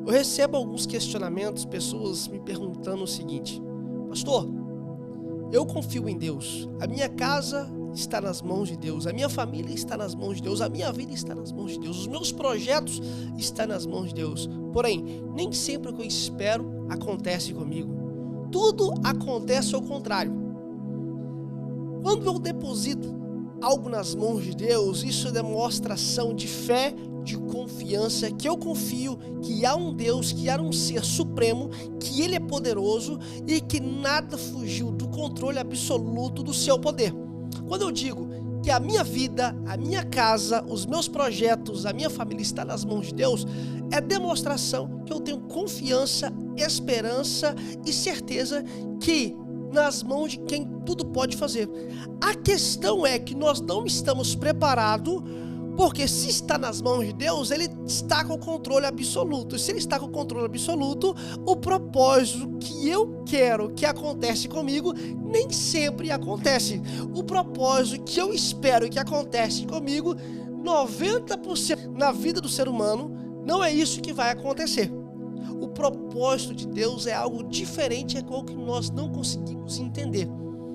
Eu recebo alguns questionamentos, pessoas me perguntando o seguinte: pastor, eu confio em Deus, a minha casa está nas mãos de Deus, a minha família está nas mãos de Deus, a minha vida está nas mãos de Deus, os meus projetos estão nas mãos de Deus. Porém, nem sempre o que eu espero acontece comigo. Tudo acontece ao contrário. Quando eu deposito algo nas mãos de Deus, isso é demonstração de fé, de confiança, que eu confio que há um Deus, que há um ser supremo, que Ele é poderoso e que nada fugiu do controle absoluto do seu poder. Quando eu digo que a minha vida, a minha casa, os meus projetos, a minha família está nas mãos de Deus, é demonstração que eu tenho confiança, esperança e certeza que nas mãos de quem tudo pode fazer. A questão é que nós não estamos preparados, porque se está nas mãos de Deus, Ele está com o controle absoluto. E se Ele está com o controle absoluto, o propósito que eu quero que acontece comigo, nem sempre acontece. O propósito que eu espero que acontece comigo, 90% na vida do ser humano, não é isso que vai acontecer. O propósito de Deus é algo diferente, é algo que nós não conseguimos entender.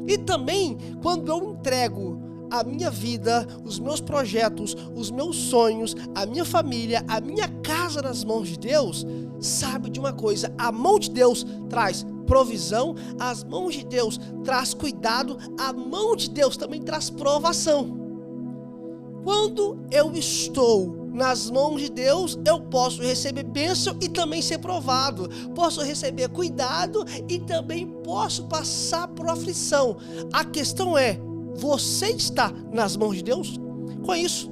E também, quando eu entrego a minha vida, os meus projetos, os meus sonhos, a minha família, a minha casa nas mãos de Deus, sabe de uma coisa: a mão de Deus traz provisão, as mãos de Deus traz cuidado, a mão de Deus também traz provação. Quando eu estou nas mãos de Deus, eu posso receber bênção e também ser provado. Posso receber cuidado e também posso passar por aflição. A questão é: você está nas mãos de Deus? Com isso,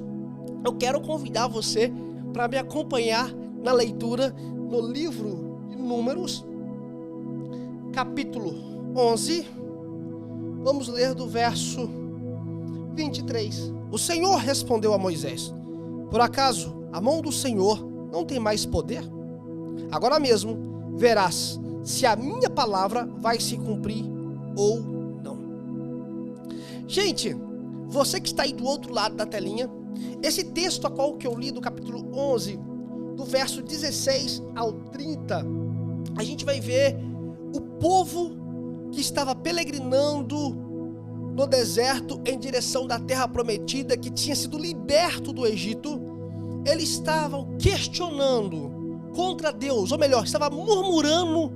eu quero convidar você para me acompanhar na leitura no livro de Números, capítulo 11. Vamos ler do verso 23. O Senhor respondeu a Moisés: por acaso a mão do Senhor não tem mais poder? Agora mesmo verás se a minha palavra vai se cumprir ou não. Gente, você que está aí do outro lado da telinha, esse texto a qual que eu li do capítulo 11, do verso 16 ao 30, a gente vai ver o povo que estava peregrinando no deserto em direção da terra prometida, que tinha sido liberto do Egito. Eles estavam questionando contra Deus, ou melhor, estavam murmurando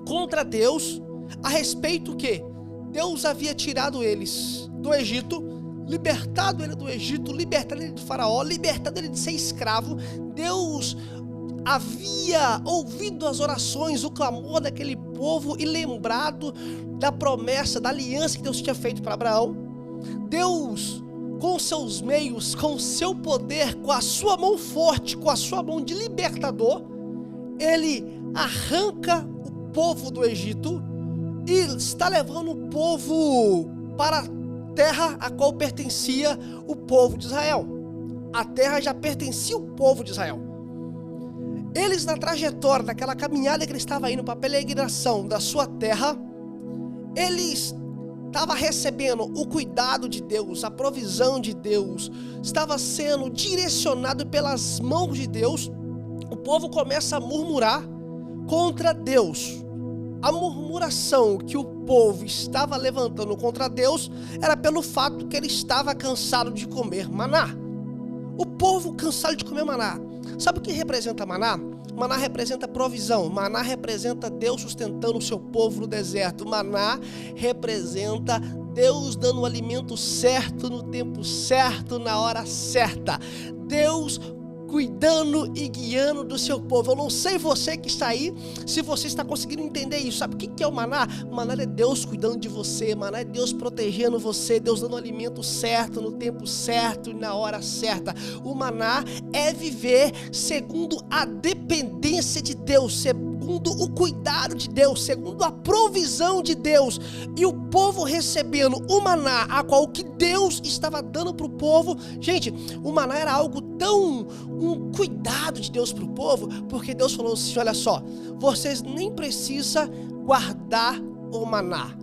contra Deus a respeito que Deus havia tirado eles do Egito, libertado ele do Egito, libertado ele de Faraó, libertado ele de ser escravo. Deus havia ouvido as orações, o clamor daquele povo e lembrado da promessa, da aliança que Deus tinha feito para Abraão. Deus, com seus meios, com seu poder, com a sua mão forte, com a sua mão de libertador, Ele arranca o povo do Egito e está levando o povo para a terra a qual pertencia o povo de Israel. A terra já pertencia ao povo de Israel. Eles, na trajetória, naquela caminhada que eles estavam indo para a peregrinação da sua terra, eles estavam recebendo o cuidado de Deus, a provisão de Deus, estava sendo direcionado pelas mãos de Deus. O povo começa a murmurar contra Deus. A murmuração que o povo estava levantando contra Deus era pelo fato que ele estava cansado de comer maná. O povo cansado de comer maná. Sabe o que representa maná? Maná representa provisão. Maná representa Deus sustentando o seu povo no deserto. Maná representa Deus dando o alimento certo, no tempo certo, na hora certa. Deus cuidando e guiando do seu povo. Eu não sei você que está aí, se você está conseguindo entender isso. Sabe o que é o maná? O maná é Deus cuidando de você, maná é Deus protegendo você, Deus dando o alimento certo, no tempo certo e na hora certa. O maná é viver segundo a dependência de Deus, segundo o cuidado de Deus, segundo a provisão de Deus. E o povo recebendo o maná, a qual que Deus estava dando para o povo. Gente, o maná era algo tão, um cuidado de Deus para o povo, porque Deus falou assim: olha só, vocês nem precisam guardar o maná.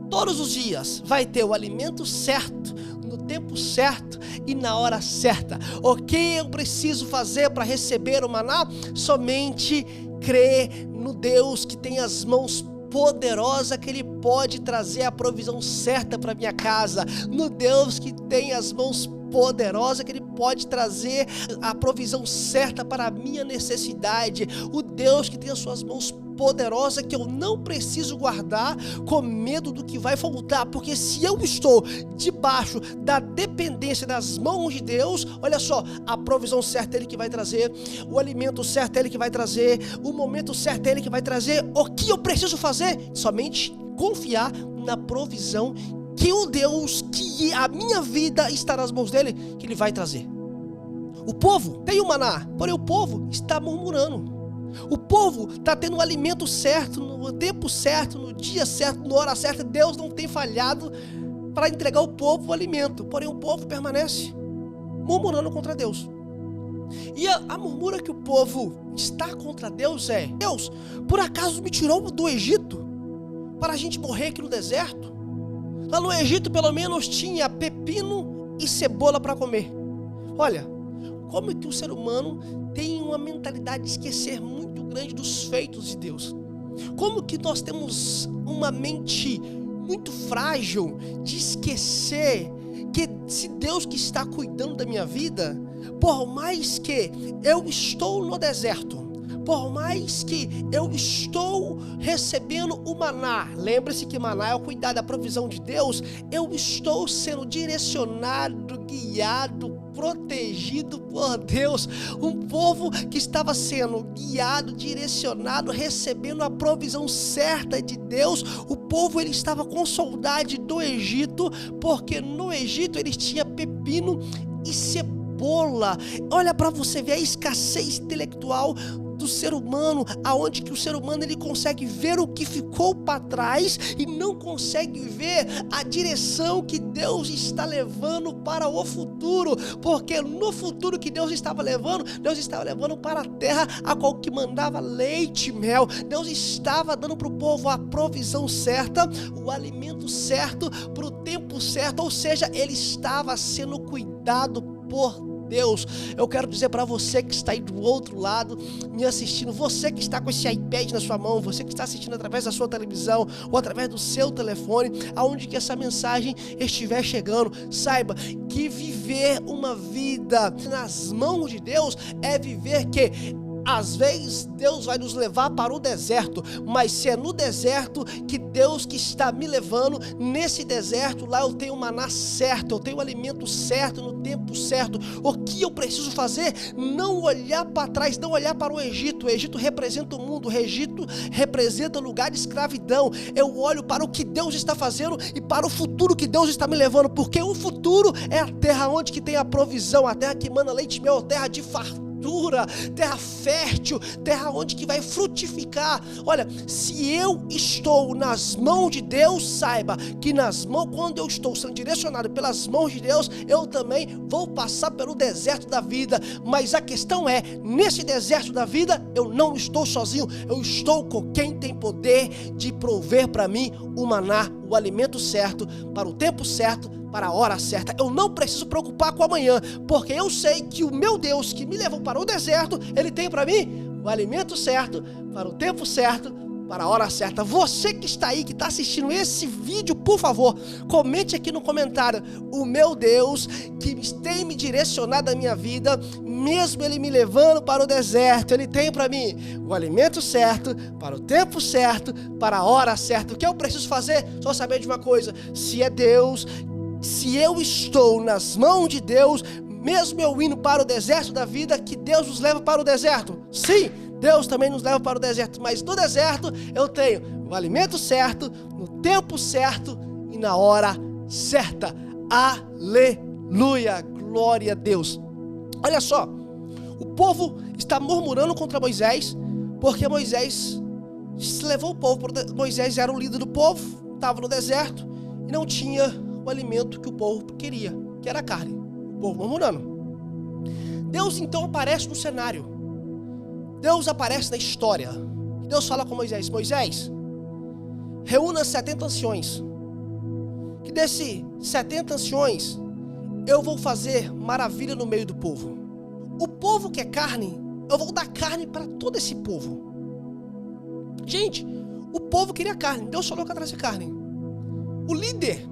Todos os dias vai ter o alimento certo, no tempo certo e na hora certa. O que eu preciso fazer para receber o maná? Somente crer no Deus que tem as mãos poderosas, que Ele pode trazer a provisão certa para minha casa, no Deus que tem as mãos poderosa, que Ele pode trazer a provisão certa para a minha necessidade, o Deus que tem as suas mãos poderosas, que eu não preciso guardar com medo do que vai faltar, porque se eu estou debaixo da dependência das mãos de Deus, olha só, a provisão certa é Ele que vai trazer, o alimento certo é Ele que vai trazer, o momento certo é Ele que vai trazer. O que eu preciso fazer? Somente confiar na provisão que o Deus, que a minha vida está nas mãos dele, que Ele vai trazer. O povo tem o maná, porém o povo está murmurando. O povo está tendo o alimento certo, no tempo certo, no dia certo, na hora certa. Deus não tem falhado para entregar ao povo o alimento, porém o povo permanece murmurando contra Deus. E a murmura que o povo está contra Deus é: Deus, por acaso me tirou do Egito para a gente morrer aqui no deserto? Lá no Egito pelo menos tinha pepino e cebola para comer. Olha, como é que o ser humano tem uma mentalidade de esquecer muito grande dos feitos de Deus? Como que nós temos uma mente muito frágil de esquecer que se Deus que está cuidando da minha vida, por mais que eu estou no deserto, por mais que eu estou recebendo o maná, lembre-se que maná é o cuidado da provisão de Deus, eu estou sendo direcionado, guiado, protegido por Deus. Um povo que estava sendo guiado, direcionado, recebendo a provisão certa de Deus. O povo, ele estava com saudade do Egito, porque no Egito eles tinham pepino e cebola. Olha para você ver a escassez intelectual do ser humano, aonde que o ser humano ele consegue ver o que ficou para trás e não consegue ver a direção que Deus está levando para o futuro, porque no futuro que Deus estava levando para a terra a qual que mandava leite e mel. Deus estava dando para o povo a provisão certa, o alimento certo, para o tempo certo, ou seja, ele estava sendo cuidado por Deus. Eu quero dizer para você que está aí do outro lado me assistindo, você que está com esse iPad na sua mão, você que está assistindo através da sua televisão ou através do seu telefone, aonde que essa mensagem estiver chegando, saiba que viver uma vida nas mãos de Deus é viver que às vezes Deus vai nos levar para o deserto, mas se é no deserto que Deus que está me levando, nesse deserto lá eu tenho o maná certo, eu tenho o alimento certo, no tempo certo. O que eu preciso fazer? Não olhar para trás, não olhar para o Egito. O Egito representa o mundo, o Egito representa o lugar de escravidão. Eu olho para o que Deus está fazendo e para o futuro que Deus está me levando, porque o futuro é a terra onde que tem a provisão, a terra que mana leite e mel, a terra de fartura, terra fértil, terra onde que vai frutificar. Olha, se eu estou nas mãos de Deus, saiba que quando eu estou sendo direcionado pelas mãos de Deus, eu também vou passar pelo deserto da vida. Mas a questão é, nesse deserto da vida, eu não estou sozinho, eu estou com quem tem poder de prover para mim o maná, o alimento certo, para o tempo certo, para a hora certa. Eu não preciso preocupar com amanhã, porque eu sei que o meu Deus que me levou para o deserto, Ele tem para mim o alimento certo, para o tempo certo, para a hora certa. Você que está aí, que está assistindo esse vídeo, por favor, comente aqui no comentário: o meu Deus que tem me direcionado a minha vida, mesmo Ele me levando para o deserto, Ele tem para mim o alimento certo, para o tempo certo, para a hora certa. O que eu preciso fazer? Só saber de uma coisa: se é Deus, se eu estou nas mãos de Deus, mesmo eu indo para o deserto da vida, que Deus nos leva para o deserto. Sim, Deus também nos leva para o deserto, mas no deserto eu tenho o alimento certo, no tempo certo e na hora certa. Aleluia, glória a Deus. Olha só, o povo está murmurando contra Moisés, porque Moisés levou o povo, Moisés era o líder do povo, estava no deserto e não tinha o alimento que o povo queria, que era a carne. O povo murmurando. Deus então aparece no cenário. Deus aparece na história. Deus fala com Moisés: Moisés, reúna 70 anciões. Que desses 70 anciões, eu vou fazer maravilha no meio do povo. O povo que é carne, eu vou dar carne para todo esse povo. Gente, o povo queria carne, Deus falou que ia trazer carne. O líder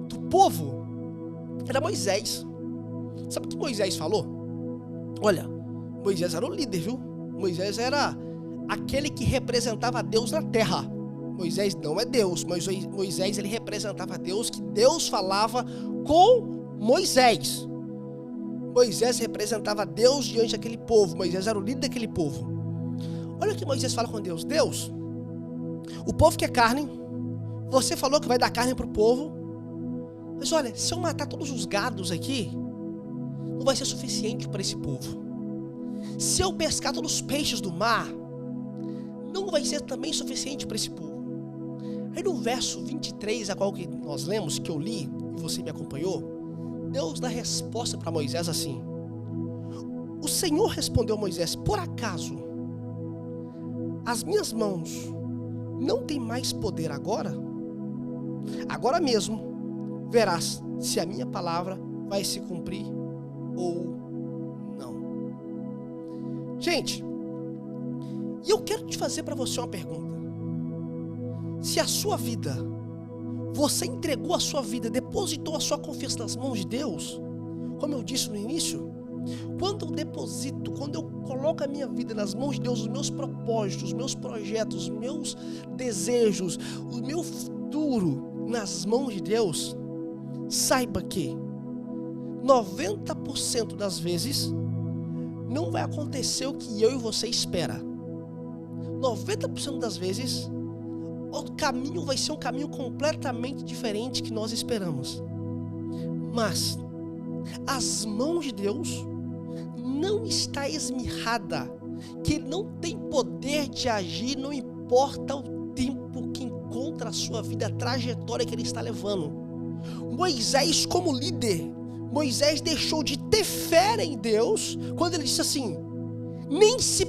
do povo era Moisés. Sabe o que Moisés falou? Olha, Moisés era o líder, viu? Moisés era aquele que representava Deus na terra. Moisés não é Deus, mas Moisés ele representava Deus, que Deus falava com Moisés. Moisés representava Deus diante daquele povo. Moisés era o líder daquele povo. Olha o que Moisés fala com Deus. Deus, o povo quer carne. Você falou que vai dar carne para o povo. Mas olha, se eu matar todos os gados aqui, não vai ser suficiente para esse povo. Se eu pescar todos os peixes do mar, não vai ser também suficiente para esse povo. Aí no verso 23, a qual que nós lemos, que eu li e você me acompanhou, Deus dá resposta para Moisés assim. O Senhor respondeu a Moisés: por acaso as minhas mãos não têm mais poder agora? Agora mesmo verás se a minha palavra vai se cumprir ou não. Gente, e eu quero te fazer para você uma pergunta. Se a sua vida, você entregou a sua vida, depositou a sua confiança nas mãos de Deus, como eu disse no início, quando eu deposito, quando eu coloco a minha vida nas mãos de Deus, os meus propósitos, os meus projetos, os meus desejos, o meu futuro nas mãos de Deus, saiba que 90% das vezes não vai acontecer o que eu e você espera. 90% das vezes o caminho vai ser um caminho completamente diferente que nós esperamos. Mas as mãos de Deus não está esmirrada, que Ele não tem poder de agir, não importa o tempo que encontra a sua vida, a trajetória que Ele está levando. Moisés, como líder, Moisés deixou de ter fé em Deus quando ele disse assim: nem se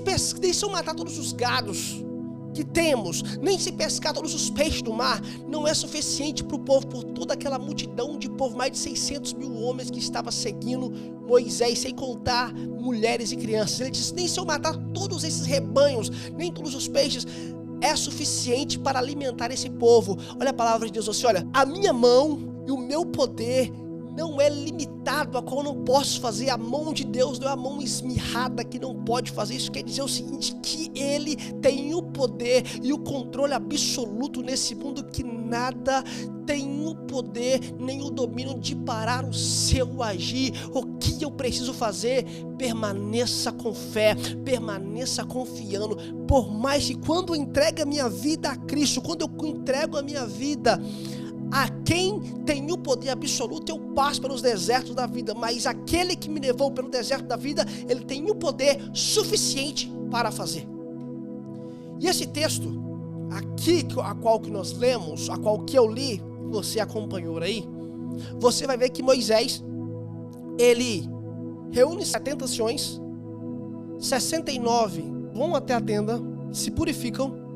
eu matar todos os gados que temos, nem se pescar todos os peixes do mar, não é suficiente para o povo, por toda aquela multidão de povo, mais de 600 mil homens que estava seguindo Moisés, sem contar mulheres e crianças. Ele disse: nem se eu matar todos esses rebanhos, nem todos os peixes, é suficiente para alimentar esse povo. Olha a palavra de Deus assim: olha, a minha mão e o meu poder não é limitado, a qual eu não posso fazer. A mão de Deus não é a mão esmirrada que não pode fazer. Isso quer dizer o seguinte, que Ele tem o poder e o controle absoluto nesse mundo, que nada tem o poder nem o domínio de parar o seu agir. O que eu preciso fazer? Permaneça com fé, permaneça confiando. Por mais que quando eu entrego a minha vida a Cristo, quando eu entrego a minha vida a quem tem o poder absoluto, eu passo pelos desertos da vida, mas aquele que me levou pelo deserto da vida, Ele tem o poder suficiente para fazer. E esse texto aqui, a qual que nós lemos, a qual que eu li, você acompanhou aí, você vai ver que Moisés, ele reúne 70 anciões, 69 vão até a tenda, se purificam,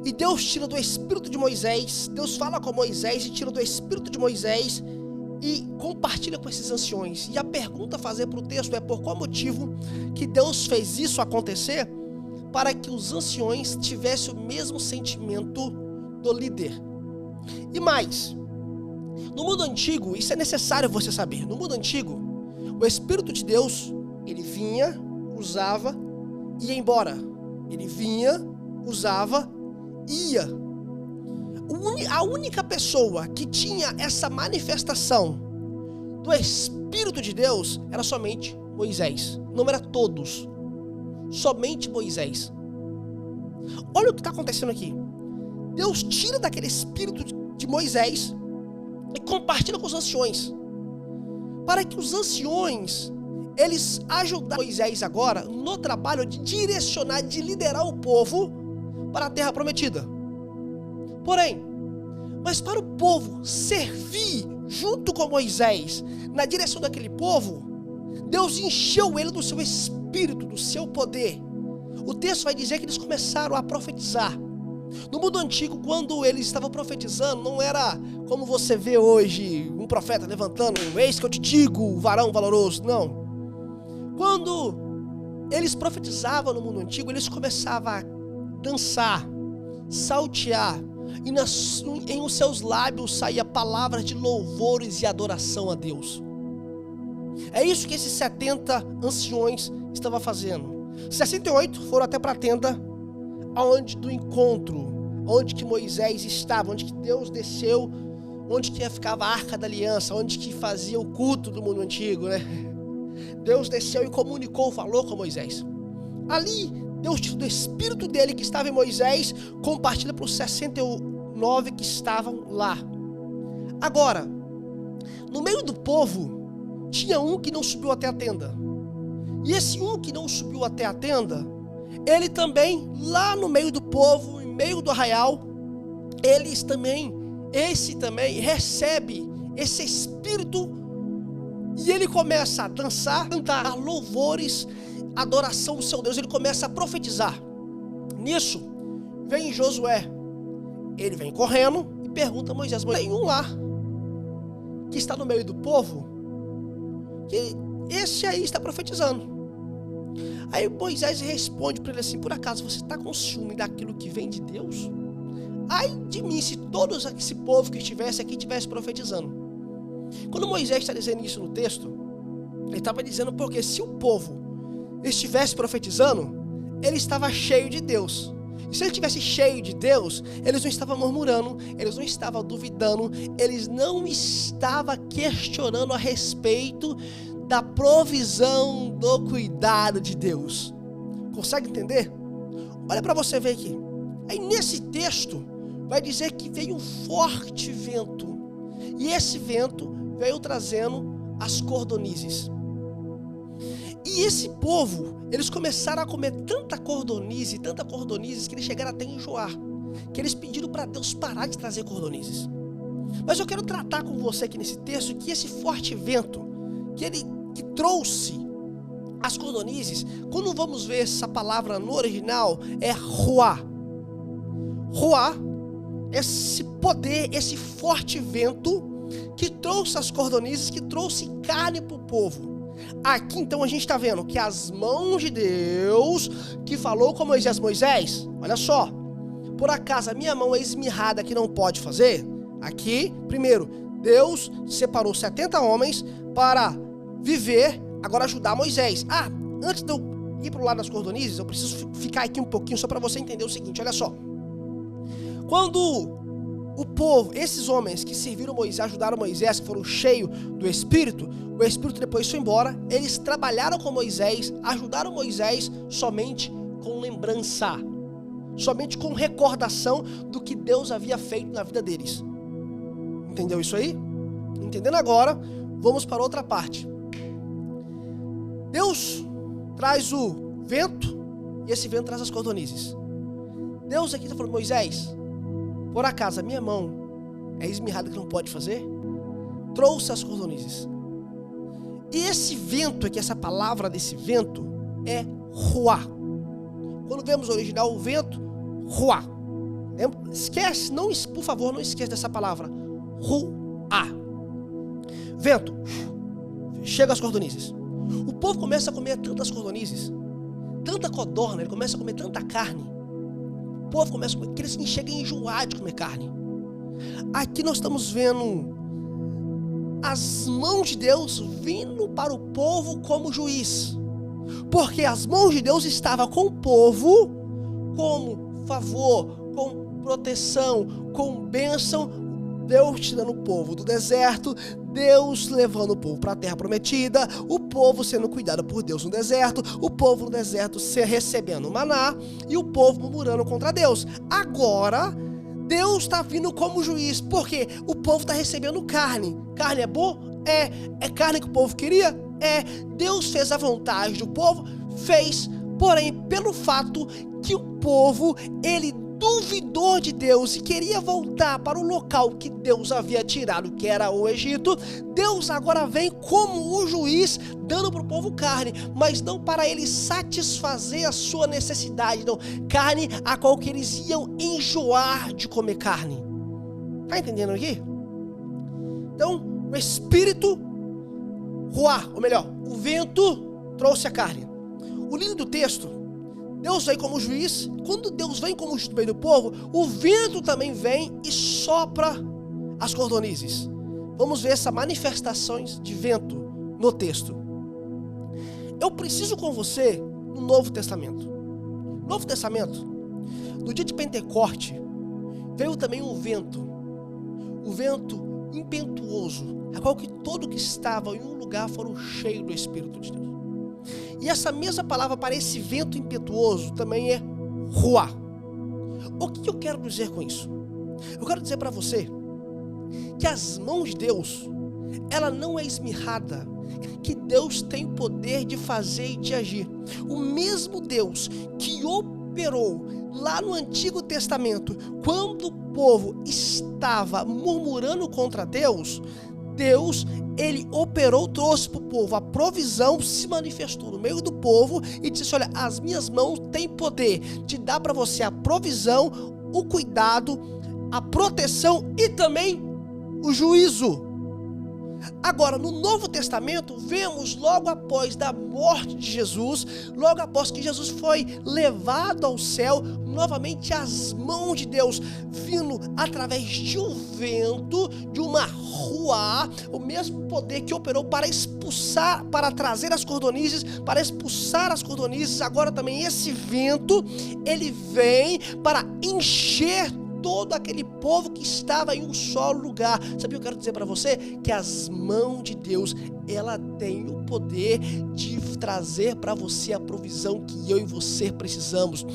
e Deus tira do espírito de Moisés, Deus fala com Moisés e tira do espírito de Moisés e compartilha com esses anciões. E a pergunta a fazer para o texto é: por qual motivo que Deus fez isso acontecer? Para que os anciões tivessem o mesmo sentimento do líder. E mais, no mundo antigo, isso é necessário você saber, no mundo antigo, o Espírito de Deus, ele vinha, usava e ia embora. Ele vinha, usava, ia. A única pessoa que tinha essa manifestação do Espírito de Deus era somente Moisés. Não era todos, somente Moisés. Olha o que está acontecendo aqui. Deus tira daquele espírito de Moisés e compartilha com os anciões, para que os anciões, eles ajudassem Moisés agora no trabalho de direcionar, de liderar o povo para a terra prometida. Porém, mas para o povo servir junto com Moisés na direção daquele povo, Deus encheu ele do seu espírito, do seu poder. O texto vai dizer que eles começaram a profetizar. No mundo antigo, quando eles estavam profetizando, não era como você vê hoje, um profeta levantando, eis que eu te digo, varão valoroso. Não. Quando eles profetizavam no mundo antigo, eles começavam a dançar, saltear, e em os seus lábios saía palavras de louvores e adoração a Deus. É isso que esses 70 anciões estavam fazendo. 68 foram até para a tenda onde do encontro, onde que Moisés estava, onde que Deus desceu, onde que ficava a Arca da Aliança, onde que fazia o culto do mundo antigo, né? Deus desceu e comunicou, falou com Moisés. Ali, Deus tirou do Espírito dele que estava em Moisés, compartilha para os 69 que estavam lá. Agora, no meio do povo, tinha um que não subiu até a tenda. E esse um que não subiu até a tenda, ele também, lá no meio do povo, em meio do arraial, esse também recebe esse Espírito e ele começa a dançar, cantar louvores, adoração ao seu Deus, ele começa a profetizar. Nisso, vem Josué, ele vem correndo e pergunta a Moisés, tem um lá, que está no meio do povo, que esse aí está profetizando. Aí Moisés responde para ele assim, por acaso você está com ciúme daquilo que vem de Deus? Ai de mim se todo esse povo que estivesse aqui estivesse profetizando. Quando Moisés está dizendo isso no texto, ele estava dizendo porque se o povo estivesse profetizando, ele estava cheio de Deus. E se ele estivesse cheio de Deus, eles não estavam murmurando, eles não estavam duvidando, eles não estavam questionando a respeito da provisão, do cuidado de Deus. Consegue entender? Olha para você ver aqui. Aí nesse texto vai dizer que veio um forte vento. E esse vento veio trazendo as cordonizes. E esse povo, eles começaram a comer tanta cordonize, que eles chegaram até a enjoar. Que eles pediram para Deus parar de trazer cordonizes. Mas eu quero tratar com você aqui nesse texto que esse forte vento, que trouxe as cordonizes, quando vamos ver essa palavra no original, é ruá. Ruá, esse poder, esse forte vento que trouxe as cordonizes, que trouxe carne para o povo. Aqui então a gente está vendo que as mãos de Deus, que falou com Moisés, olha só, por acaso a minha mão é esmirrada que não pode fazer? Aqui, primeiro, Deus separou 70 homens para viver, agora ajudar Moisés. Antes de eu ir para o lado das cordonizes, eu preciso ficar aqui um pouquinho só para você entender o seguinte, olha só. Quando o povo, esses homens que serviram Moisés, ajudaram Moisés, que foram cheios do Espírito, o Espírito depois foi embora, eles trabalharam com Moisés, ajudaram Moisés somente com lembrança, somente com recordação do que Deus havia feito na vida deles. Entendeu isso aí? Entendendo agora, vamos para outra parte. Deus traz o vento e esse vento traz as cordonizes. Deus aqui está falando, Moisés, por acaso a minha mão é esmirrada que não pode fazer? Trouxe as cordonizes. E esse vento aqui, essa palavra desse vento é ruá. Quando vemos o original, o vento, ruá. Esquece, não, por favor, não esqueça dessa palavra. Ruá. Vento. Chega as cordonizes. O povo começa a comer tantas cordonizes, tanta codorna, ele começa a comer tanta carne. O povo começa a comer, que eles chegam a enjoar de comer carne. Aqui nós estamos vendo as mãos de Deus vindo para o povo como juiz. Porque as mãos de Deus estavam com o povo como favor, com proteção, com bênção. Deus tirando o povo do deserto, Deus levando o povo para a terra prometida, o povo sendo cuidado por Deus no deserto, o povo no deserto recebendo maná e o povo murmurando contra Deus. Agora, Deus está vindo como juiz, porque o povo está recebendo carne. Carne é boa? É carne que o povo queria? Deus fez a vontade do povo? Fez, porém, pelo fato que o povo, ele duvidou de Deus e queria voltar para o local que Deus havia tirado, que era o Egito, Deus agora vem como o juiz, dando para o povo carne, mas não para eles satisfazer a sua necessidade, não, carne a qual que eles iam enjoar de comer carne. Tá entendendo aqui? Então, O Espírito, ruá, ou melhor, o vento trouxe a carne. O lindo do texto, Deus vem como juiz. Quando Deus vem como juiz no meio do povo, o vento também vem e sopra as cordonizes. Vamos ver essas manifestações de vento no texto. Eu preciso com você no Novo Testamento. No Novo Testamento, no dia de Pentecoste, veio também um vento impetuoso, a qual que todo que estava em um lugar foram cheios do Espírito de Deus. E essa mesma palavra para esse vento impetuoso também é ruá. O que eu quero dizer com isso? Eu quero dizer para você que as mãos de Deus, ela não é esmirrada, que Deus tem o poder de fazer e de agir. O mesmo Deus que operou lá no Antigo Testamento, quando o povo estava murmurando contra Deus, ele operou, trouxe para o povo a provisão, se manifestou no meio do povo e disse: olha, as minhas mãos têm poder de dar para você a provisão, o cuidado, a proteção e também o juízo. Agora, no Novo Testamento, vemos logo após da morte de Jesus, logo após que Jesus foi levado ao céu, novamente as mãos de Deus vindo através de um vento, de uma ruá, o mesmo poder que operou para expulsar, para trazer as cordonizes, para expulsar as cordonizes. Agora também esse vento, ele vem para encher todo aquele povo que estava em um só lugar. Sabe o que eu quero dizer para você? Que as mãos de Deus, ela tem o poder de trazer para você a provisão que eu e você precisamos.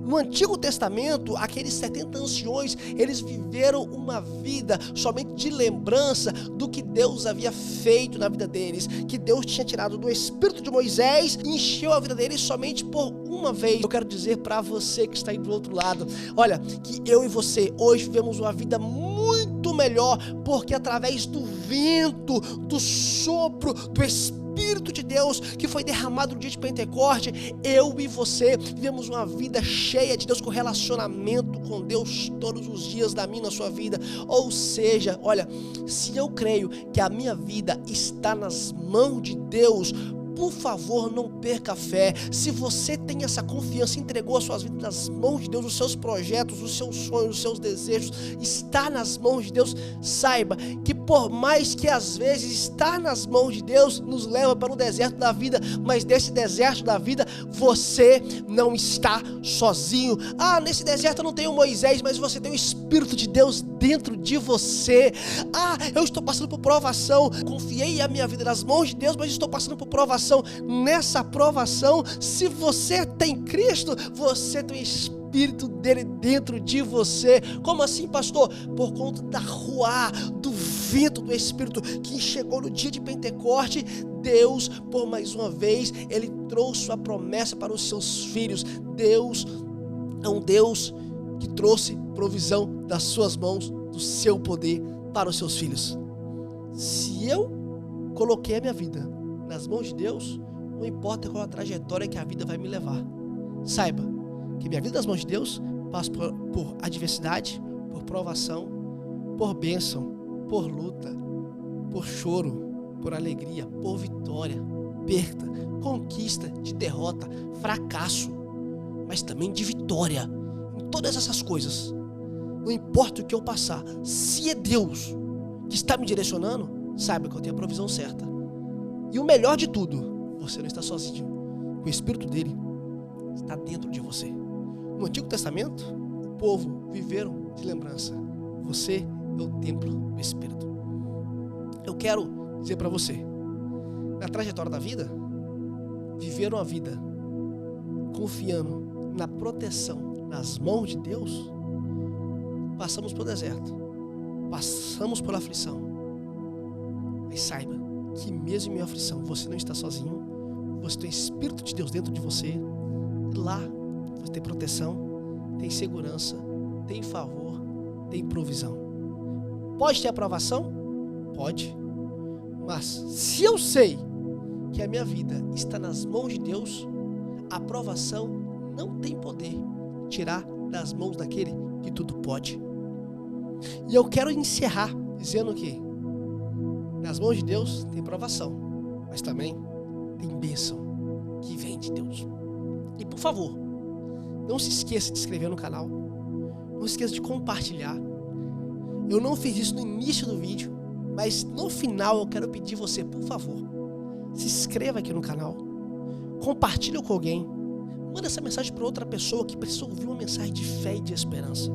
No Antigo Testamento, aqueles 70 anciões, eles viveram uma vida somente de lembrança do que Deus havia feito na vida deles, que Deus tinha tirado do espírito de Moisés e encheu a vida deles somente por uma vez. Eu quero dizer para você que está aí do outro lado, olha, que eu e você hoje vivemos uma vida muito melhor, porque através do vento, do sopro, do Espírito de Deus que foi derramado no dia de Pentecoste, eu e você vivemos uma vida cheia de Deus, com relacionamento com Deus todos os dias da minha, na sua vida. Ou seja, olha, se eu creio que a minha vida está nas mãos de Deus, por favor, não perca a fé. Se você tem essa confiança, entregou as suas vidas nas mãos de Deus, os seus projetos, os seus sonhos, os seus desejos, está nas mãos de Deus, saiba que por mais que às vezes estar nas mãos de Deus nos leva para o deserto da vida, mas nesse deserto da vida, você não está sozinho. Ah, nesse deserto eu não tenho Moisés, mas você tem o Espírito de Deus dentro de você. Ah, eu estou passando por provação, confiei a minha vida nas mãos de Deus, mas estou passando por provação. Nessa provação, se você tem Cristo, você tem o Espírito dele dentro de você. Como assim, pastor? Por conta da ruá, do vento do Espírito que chegou no dia de Pentecoste. Deus, por mais uma vez, ele trouxe a promessa para os seus filhos. Deus é um Deus que trouxe provisão das suas mãos, do seu poder para os seus filhos. Se eu coloquei a minha vida nas mãos de Deus, não importa qual a trajetória que a vida vai me levar, saiba que minha vida nas mãos de Deus passa por adversidade, por provação, por bênção, por luta, por choro, por alegria, por vitória, perda, conquista, de derrota, fracasso, mas também de vitória. Em todas essas coisas, não importa o que eu passar, se é Deus que está me direcionando, saiba que eu tenho a provisão certa. E o melhor de tudo, você não está sozinho. O Espírito dele está dentro de você. No Antigo Testamento, o povo viveram de lembrança. Você é o templo do Espírito. Eu quero dizer para você, na trajetória da vida, viveram a vida confiando na proteção, nas mãos de Deus. Passamos pelo deserto, passamos por aflição, mas saiba que mesmo em minha aflição, você não está sozinho. Você tem o Espírito de Deus dentro de você. E lá você tem proteção, tem segurança, tem favor, tem provisão. Pode ter aprovação? Pode. Mas se eu sei que a minha vida está nas mãos de Deus, a aprovação não tem poder tirar das mãos daquele que tudo pode. E eu quero encerrar dizendo que Nas mãos de Deus tem provação, mas também tem bênção que vem de Deus. E por favor, não se esqueça de se inscrever no canal. Não se esqueça de compartilhar. Eu não fiz isso no início do vídeo, mas no final eu quero pedir você, por favor, se inscreva aqui no canal. Compartilhe com alguém. Manda essa mensagem para outra pessoa que precisa ouvir uma mensagem de fé e de esperança.